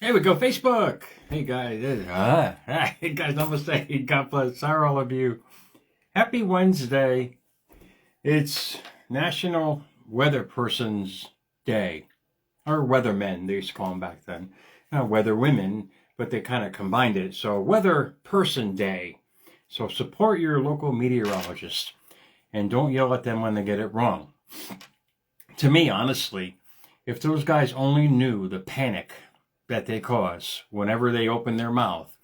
There we go, Facebook. Hey guys, hey guys, namaste. God bless all of you. Happy Wednesday. It's National Weather Person's Day, or weathermen, they used to call them back then. Not weather women, but they kind of combined it. So Weather Person Day. So support your local meteorologist and don't yell at them when they get it wrong. To me, honestly, if those guys only knew the panic that they cause whenever they open their mouth.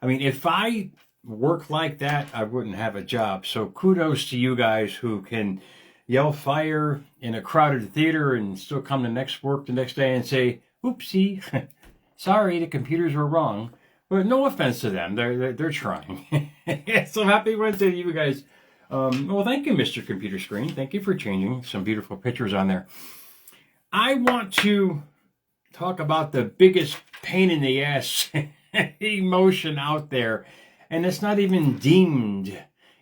I mean, if I worked like that, I wouldn't have a job. So kudos to you guys who can yell fire in a crowded theater and still come to work the next day and say, oopsie, sorry, the computers were wrong. But no offense to them, they're trying. So happy Wednesday to you guys. Well, thank you, Mr. Computer Screen. Thank you for changing some beautiful pictures on there. I want to talk about the biggest pain in the ass emotion out there. And it's not even deemed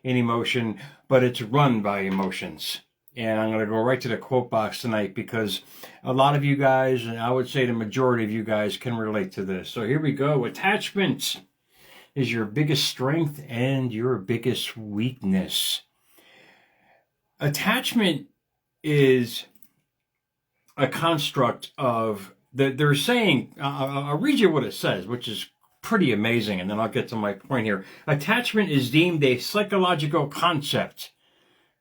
an emotion, but it's run by emotions. And I'm going to go right to the quote box tonight because a lot of you guys, and I would say the majority of you guys, can relate to this. So here we go. Attachment is your biggest strength and your biggest weakness. Attachment is a construct of they're saying, I'll read you what it says, which is pretty amazing, and then I'll get to my point here. Attachment is deemed a psychological concept.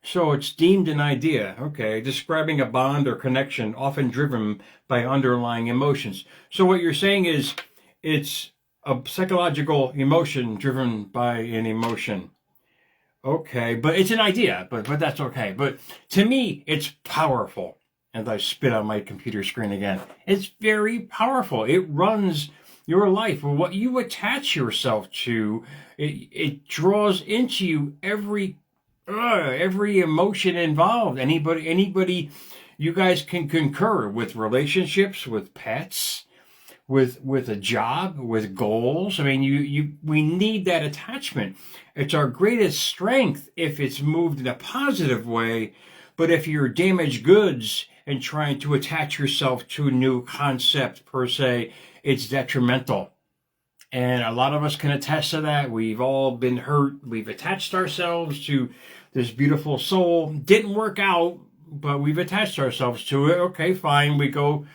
So it's deemed an idea, okay, describing a bond or connection often driven by underlying emotions. So what you're saying is it's a psychological emotion driven by an emotion. Okay, but it's an idea, but that's okay. But to me, it's powerful. And I spit on my computer screen again. It's very powerful. It runs your life. What you attach yourself to, it draws into you every emotion involved. Anybody, you guys can concur with relationships, with pets, with a job, with goals. I mean, we need that attachment. It's our greatest strength if it's moved in a positive way. But if you're damaged goods and trying to attach yourself to a new concept per se, it's detrimental. And a lot of us can attest to that. We've all been hurt. We've attached ourselves to this beautiful soul. Didn't work out, but we've attached ourselves to it. Okay, fine. We go,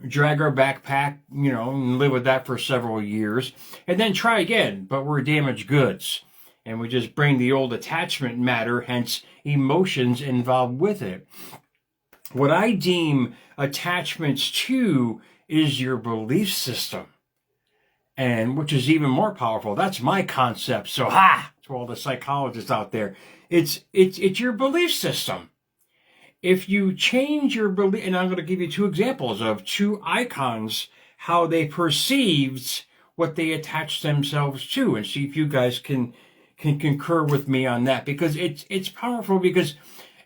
drag our backpack, and live with that for several years. And then try again, but we're damaged goods. And we just bring the old attachment matter, hence emotions involved with it. What I deem attachments to is your belief system, and which is even more powerful. That's my concept. So, to all the psychologists out there, it's your belief system. If you change your belief, and I'm going to give you two examples of two icons, how they perceived what they attached themselves to, and see if you guys can concur with me on that, because it's powerful. Because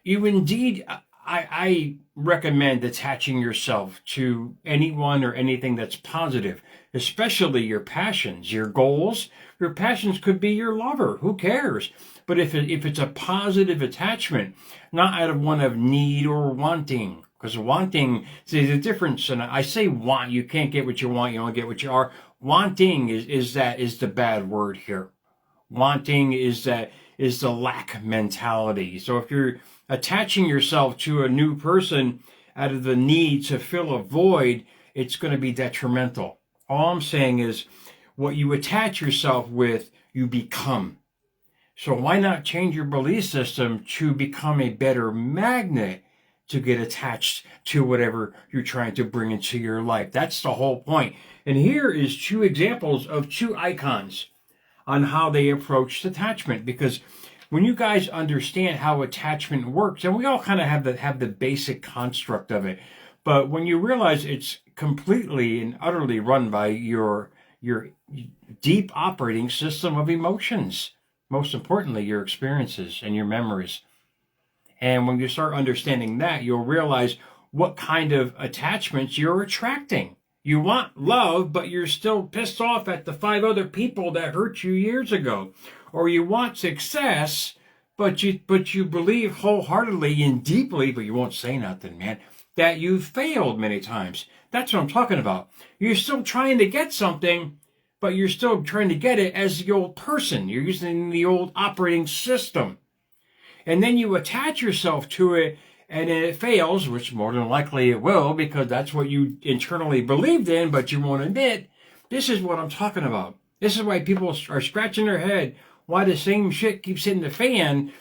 you indeed, I recommend attaching yourself to anyone or anything that's positive, especially your passions, your goals. Your passions could be your lover. Who cares? But if it's a positive attachment, not out of one of need or wanting, because wanting, see the difference. And I say want, you can't get what you want, you only get what you are. Wanting is the bad word here. Wanting is the lack mentality. So if you're attaching yourself to a new person out of the need to fill a void, it's going to be detrimental. All I'm saying is what you attach yourself with, you become. So why not change your belief system to become a better magnet to get attached to whatever you're trying to bring into your life? That's the whole point. And here is two examples of two icons on how they approached attachment. Because when you guys understand how attachment works, and we all kind of have the basic construct of it, but when you realize it's completely and utterly run by your deep operating system of emotions, most importantly, your experiences and your memories. And when you start understanding that, you'll realize what kind of attachments you're attracting. You want love, but you're still pissed off at the 5 other people that hurt you years ago. Or you want success, but you believe wholeheartedly and deeply, but you won't say nothing, man, that you've failed many times. That's what I'm talking about. You're still trying to get something, but you're still trying to get it as the old person. You're using the old operating system. And then you attach yourself to it, and then it fails, which more than likely it will, because that's what you internally believed in, but you won't admit. This is what I'm talking about. This is why people are scratching their head why the same shit keeps hitting the fan,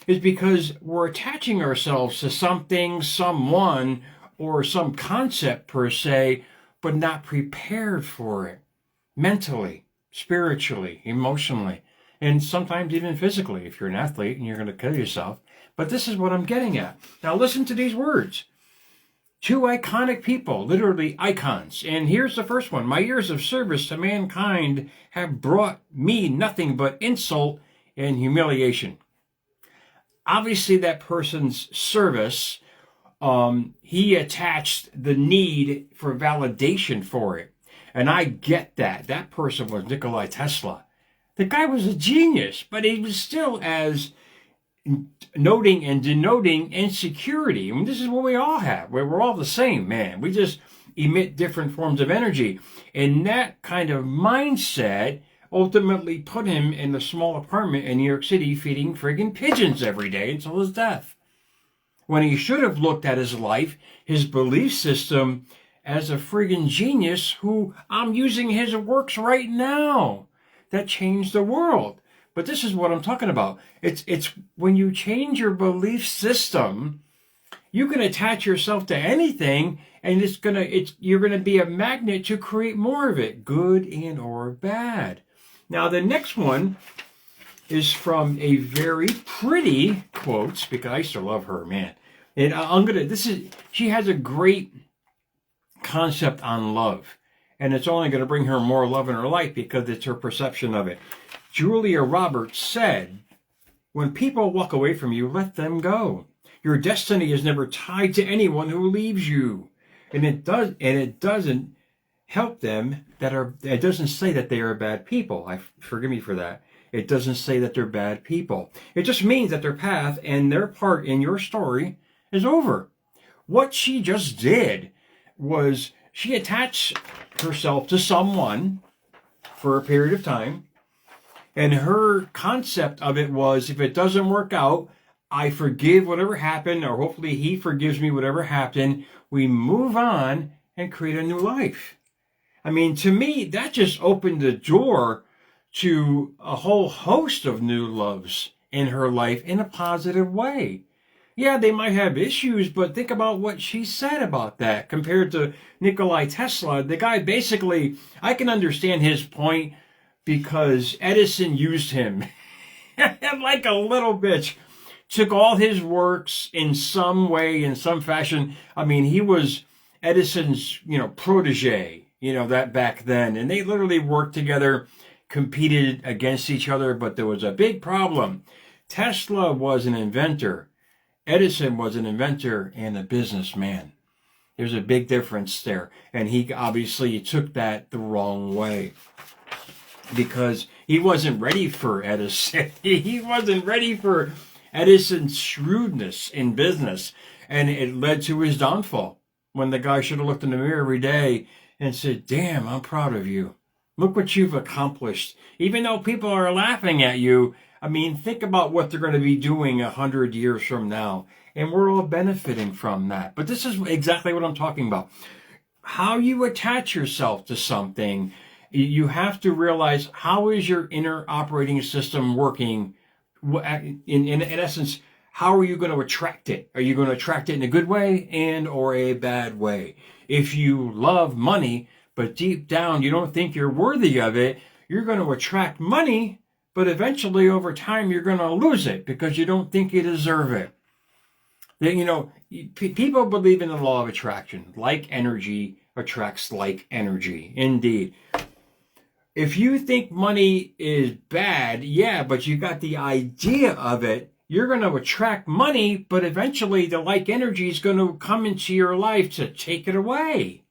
is because we're attaching ourselves to something, someone, or some concept per se, but not prepared for it mentally, spiritually, emotionally, and sometimes even physically if you're an athlete and you're going to kill yourself. But this is what I'm getting at. Now listen to these words. Two iconic people, literally icons. And here's the first one. My years of service to mankind have brought me nothing but insult and humiliation. Obviously, that person's service, he attached the need for validation for it. And I get that. That person was Nikola Tesla. The guy was a genius, but he was still as noting and denoting insecurity. I mean, this is what we all have. We're all the same, man. We just emit different forms of energy. And that kind of mindset ultimately put him in a small apartment in New York City feeding friggin' pigeons every day until his death. When he should have looked at his life, his belief system, as a friggin' genius who I'm using his works right now that changed the world. But this is what I'm talking about. It's when you change your belief system, you can attach yourself to anything, and you're gonna be a magnet to create more of it, good and or bad. Now the next one is from a very pretty quotes, because I used to love her, man. And she has a great concept on love, and it's only going to bring her more love in her life because it's her perception of it. Julia Roberts said, when people walk away from you, let them go. Your destiny is never tied to anyone who leaves you. And it doesn't help them it doesn't say that they are bad people. Forgive me for that. It doesn't say that they're bad people. It just means that their path and their part in your story is over. What she just did was she attached herself to someone for a period of time. And her concept of it was, if it doesn't work out, I forgive whatever happened, or hopefully he forgives me whatever happened. We move on and create a new life. I mean, to me, that just opened the door to a whole host of new loves in her life in a positive way. Yeah, they might have issues, but think about what she said about that compared to Nikola Tesla. The guy basically, I can understand his point, because Edison used him like a little bitch, took all his works in some way, in some fashion. I mean, he was Edison's, protege, that back then. And they literally worked together, competed against each other, but there was a big problem. Tesla was an inventor. Edison was an inventor and a businessman. There's a big difference there. And he obviously took that the wrong way, because he wasn't ready for Edison. He wasn't ready for Edison's shrewdness in business. And it led to his downfall, when the guy should have looked in the mirror every day and said, damn, I'm proud of you. Look what you've accomplished. Even though people are laughing at you, I mean, think about what they're going to be doing 100 years from now. And we're all benefiting from that. But this is exactly what I'm talking about. How you attach yourself to something, you have to realize, how is your inner operating system working? In essence, how are you going to attract it? Are you going to attract it in a good way and or a bad way? If you love money, but deep down you don't think you're worthy of it, you're going to attract money, but eventually over time you're going to lose it because you don't think you deserve it. People believe in the law of attraction. Like energy attracts like energy. Indeed. If you think money is bad, yeah, but you got the idea of it, you're going to attract money, but eventually the like energy is going to come into your life to take it away.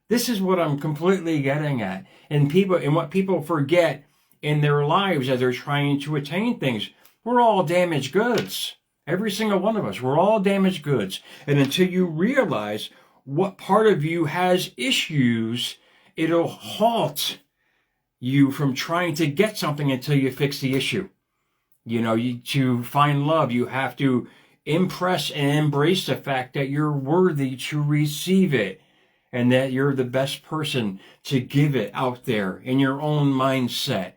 This is what I'm completely getting at. And what people forget in their lives as they're trying to attain things, we're all damaged goods. Every single one of us, we're all damaged goods. And until you realize what part of you has issues, it'll halt you from trying to get something until you fix the issue. To find love, you have to impress and embrace the fact that you're worthy to receive it and that you're the best person to give it out there in your own mindset.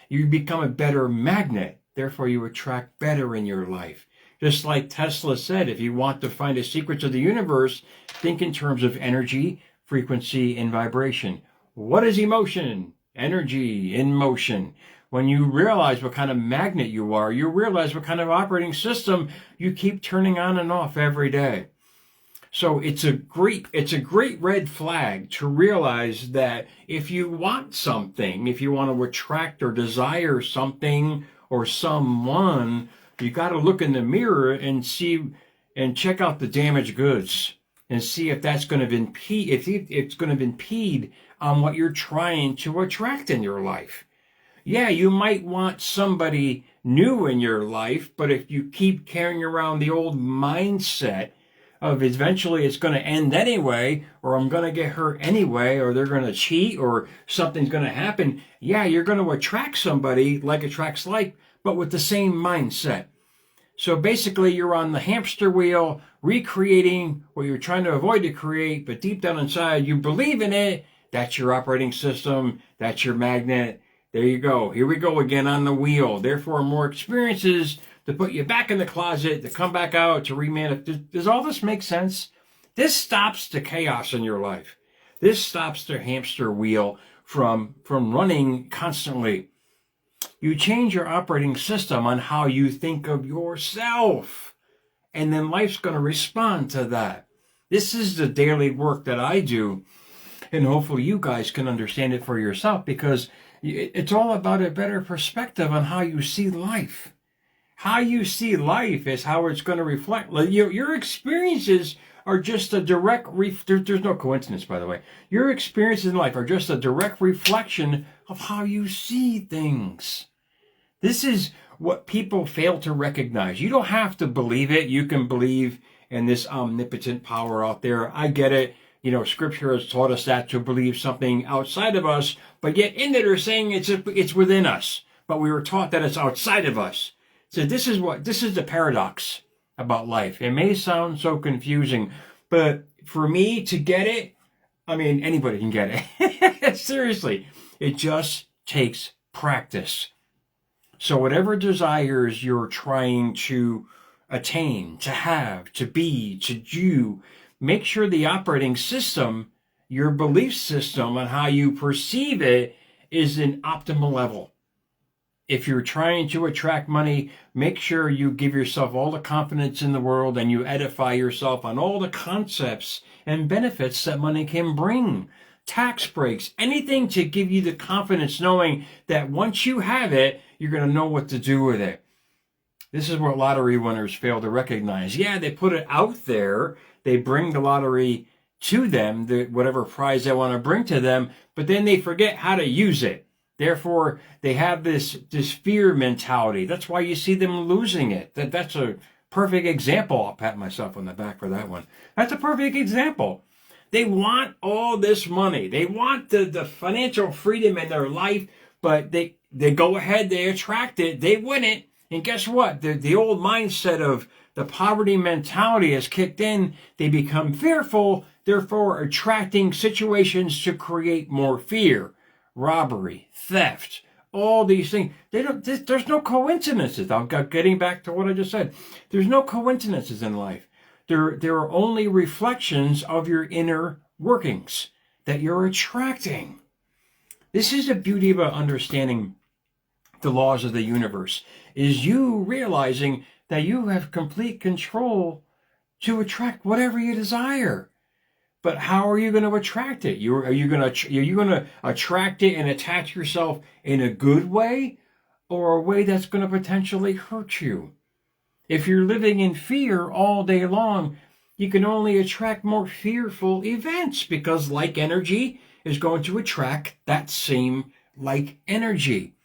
You become a better magnet, therefore you attract better in your life. Just like Tesla said, if you want to find the secrets of the universe, think in terms of energy, frequency, and vibration. What is emotion? Energy in motion. When you realize what kind of magnet you are, you realize what kind of operating system you keep turning on and off every day. So it's a great red flag to realize that if you want something, if you want to attract or desire something or someone, you got to look in the mirror and see and check out the damaged goods and see if that's going to impede, if it's going to impede on what you're trying to attract in your life. Yeah, you might want somebody new in your life, but if you keep carrying around the old mindset of eventually it's going to end anyway, or I'm going to get hurt anyway, or they're going to cheat, or something's going to happen, yeah, you're going to attract somebody like attracts like, but with the same mindset. So basically, you're on the hamster wheel, recreating what you're trying to avoid to create, but deep down inside, you believe in it. That's your operating system. That's your magnet. There you go. Here we go again on the wheel. Therefore, more experiences to put you back in the closet, to come back out, to remanifest. Does all this make sense? This stops the chaos in your life. This stops the hamster wheel from running constantly. You change your operating system on how you think of yourself, and then life's going to respond to that. This is the daily work that I do, and hopefully you guys can understand it for yourself, because it's all about a better perspective on how you see life. How you see life is how it's going to reflect. Your experiences are just a direct, there's no coincidence, by the way. Your experiences in life are just a direct reflection of how you see things. This is what people fail to recognize. You don't have to believe it. You can believe in this omnipotent power out there. I get it. Scripture has taught us that, to believe something outside of us, but yet in it they're saying it's within us. But we were taught that it's outside of us. So this is the paradox about life. It may sound so confusing, but for me to get it, I mean, anybody can get it. Seriously, it just takes practice. So whatever desires you're trying to attain, to have, to be, to do, make sure the operating system, your belief system on how you perceive it, is an optimal level. If you're trying to attract money, make sure you give yourself all the confidence in the world and you edify yourself on all the concepts and benefits that money can bring. Tax breaks, anything to give you the confidence knowing that once you have it, you're going to know what to do with it. This is what lottery winners fail to recognize. Yeah, they put it out there. They bring the lottery to them, whatever prize they want to bring to them, but then they forget how to use it. Therefore, they have this fear mentality. That's why you see them losing it. That's a perfect example. I'll pat myself on the back for that one. That's a perfect example. They want all this money. They want the financial freedom in their life, but they go ahead, they attract it, they win it, and guess what? The old mindset of the poverty mentality has kicked in. They become fearful, therefore attracting situations to create more fear. Robbery, theft, all these things. There's no coincidences. I'm getting back to what I just said. There's no coincidences in life. There are only reflections of your inner workings that you're attracting. This is the beauty of understanding the laws of the universe, is you realizing that you have complete control to attract whatever you desire. But how are you going to attract it? Are you going to attract it and attach yourself in a good way, or a way that's going to potentially hurt you? If you're living in fear all day long, you can only attract more fearful events, because like energy is going to attract that same like energy.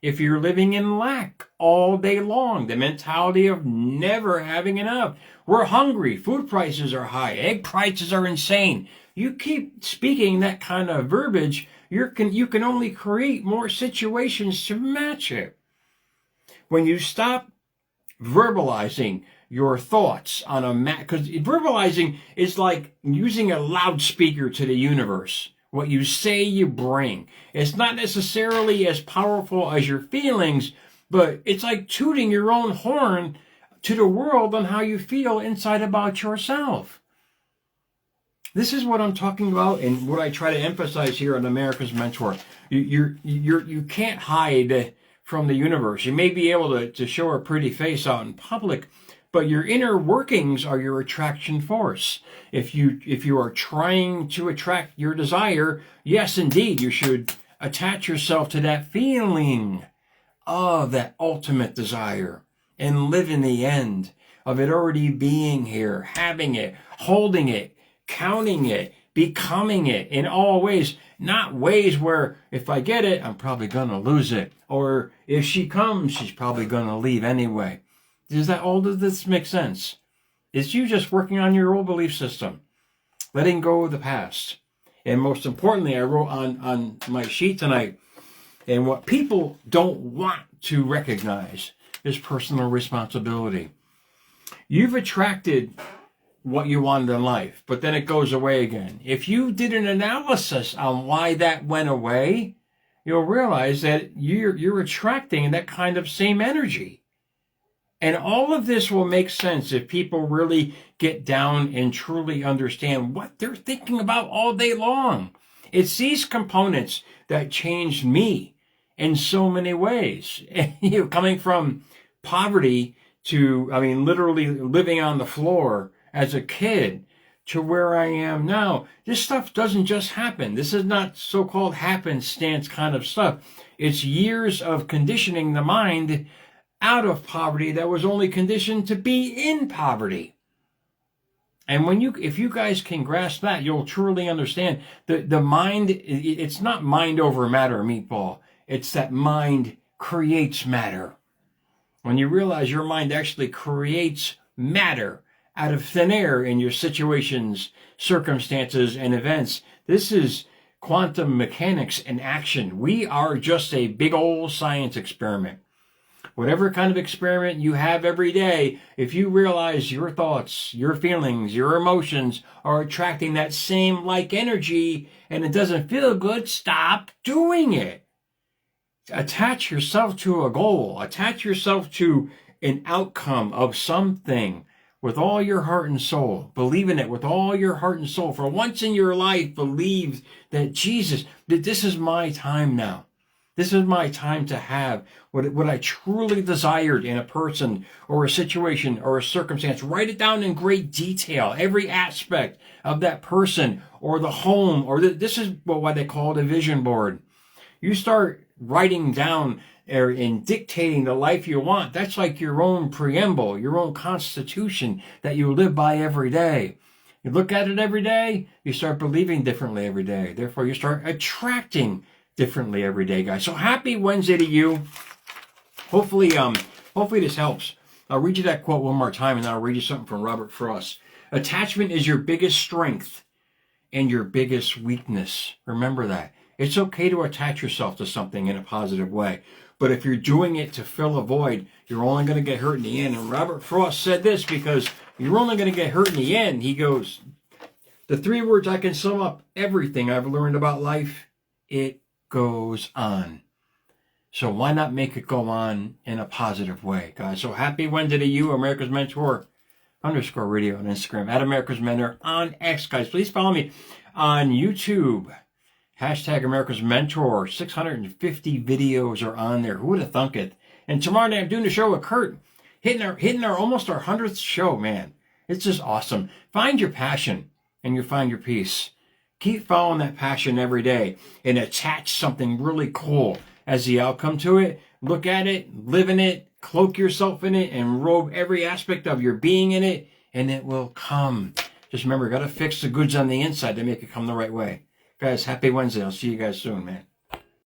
if you're living in lack all day long, the mentality of never having enough. We're hungry. Food prices are high. Egg prices are insane. You keep speaking that kind of verbiage, you can only create more situations to match it. When you stop verbalizing your thoughts on a because verbalizing is like using a loudspeaker to the universe. What you say, you bring. It's not necessarily as powerful as your feelings, but it's like tooting your own horn to the world on how you feel inside about yourself. This is what I'm talking about, and what I try to emphasize here on America's Mentor. You can't hide from the universe. You may be able to show a pretty face out in public, but your inner workings are your attraction force. If you are trying to attract your desire, yes, indeed, you should attach yourself to that feeling of that ultimate desire and live in the end of it already being here, having it, holding it, counting it, becoming it in all ways, not ways where if I get it, I'm probably going to lose it. Or if she comes, she's probably going to leave anyway. Does this make sense? It's you just working on your old belief system, letting go of the past. And most importantly, I wrote on my sheet tonight, and what people don't want to recognize is personal responsibility. You've attracted what you wanted in life, but then it goes away again. If you did an analysis on why that went away, you'll realize that you're attracting that kind of same energy. And all of this will make sense if people really get down and truly understand what they're thinking about all day long. It's these components that changed me in so many ways. Coming from poverty to, literally living on the floor as a kid to where I am now. This stuff doesn't just happen. This is not so-called happenstance kind of stuff. It's years of conditioning the mind out of poverty that was only conditioned to be in poverty. And if you guys can grasp that, you'll truly understand the mind. It's not mind over matter, Meatball. It's that mind creates matter. When you realize your mind actually creates matter out of thin air in your situations, circumstances, and events. This is quantum mechanics in action. We are just a big old science experiment. Whatever kind of experiment you have every day, if you realize your thoughts, your feelings, your emotions are attracting that same like energy and it doesn't feel good, stop doing it. Attach yourself to a goal. Attach yourself to an outcome of something with all your heart and soul. Believe in it with all your heart and soul. For once in your life, believe that this is my time now. This is my time to have what I truly desired in a person or a situation or a circumstance. Write it down in great detail, every aspect of that person or the home, or this is what they call a vision board. You start writing down and dictating the life you want. That's like your own preamble, your own constitution that you live by every day. You look at it every day, you start believing differently every day. Therefore, you start attracting differently every day, guys. So happy Wednesday to you. Hopefully this helps. I'll read you that quote one more time, and then I'll read you something from Robert Frost. Attachment is your biggest strength and your biggest weakness. Remember that. It's okay to attach yourself to something in a positive way. But if you're doing it to fill a void, you're only going to get hurt in the end. And Robert Frost said this because you're only going to get hurt in the end. He goes, the 3 words I can sum up everything I've learned about life: it goes on. So why not make it go on in a positive way, guys? So happy Wednesday to you, America's Mentor _radio on Instagram, at America's Mentor on X, guys. Please follow me on YouTube. Hashtag America's Mentor. 650 videos are on there. Who would have thunk it? And tomorrow night I'm doing a show with Kurt, hitting our almost our 100th show, man. It's just awesome. Find your passion and you find your peace. Keep following that passion every day and attach something really cool as the outcome to it. Look at it, live in it, cloak yourself in it, and robe every aspect of your being in it, and it will come. Just remember, got to fix the goods on the inside to make it come the right way. Guys, happy Wednesday. I'll see you guys soon, man.